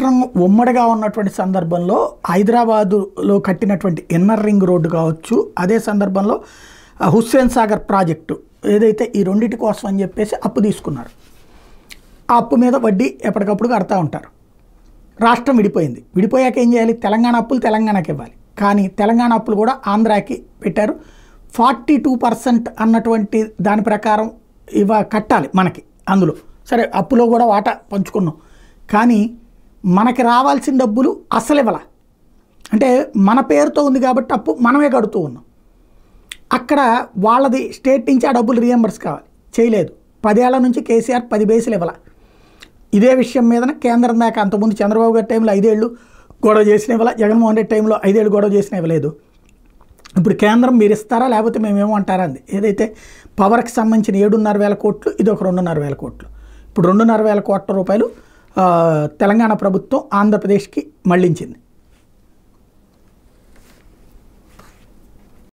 రాష్ట్రం ఉమ్మడిగా ఉన్నటువంటి సందర్భంలో హైదరాబాదులో కట్టినటువంటి ఇన్నర్ రింగ్ రోడ్డు కావచ్చు, అదే సందర్భంలో హుస్సేన్ సాగర్ ప్రాజెక్టు ఏదైతే ఈ రెండింటి కోసం అని చెప్పేసి అప్పు తీసుకున్నారు. ఆ అప్పు మీద వడ్డీ ఎప్పటికప్పుడు కడతా ఉంటారు. రాష్ట్రం విడిపోయింది. విడిపోయాక ఏం చేయాలి? తెలంగాణ అప్పులు తెలంగాణకి ఇవ్వాలి. కానీ తెలంగాణ అప్పులు కూడా ఆంధ్రాకి పెట్టారు. 42% అన్నటువంటి దాని ప్రకారం కట్టాలి మనకి. అందులో సరే అప్పులో కూడా వాటా పంచుకున్నాం, కానీ మనకి రావాల్సిన డబ్బులు అసలు ఇవ్వాల. అంటే మన పేరుతో ఉంది కాబట్టి అప్పు మనమే కడుతూ ఉన్నాం. అక్కడ వాళ్ళది స్టేట్ నుంచి ఆ డబ్బులు రీఎంబర్స్ కావాలి, చేయలేదు. 10 ఏళ్ల నుంచి కేసీఆర్ 10 బేసులు ఇవ్వాల. ఇదే విషయం మీద కేంద్రం దాకా అంతకుముందు చంద్రబాబు గారి టైంలో 5 ఏళ్ళు గొడవ చేసిన ఇవ్వాల, జగన్మోహన్ రెడ్డి టైంలో 5 ఏళ్ళు గొడవ చేసిన ఇవ్వలేదు. ఇప్పుడు కేంద్రం మీరు ఇస్తారా లేకపోతే మేమేమంటారా అంది. ఏదైతే పవర్కి సంబంధించిన 7,500 కోట్లు, ఇది ఒక 2,500 కోట్లు. ఇప్పుడు 2,500 కోట్ల రూపాయలు తెలంగాణ ప్రభుత్వం ఆంధ్రప్రదేశ్కి మళ్లించింది.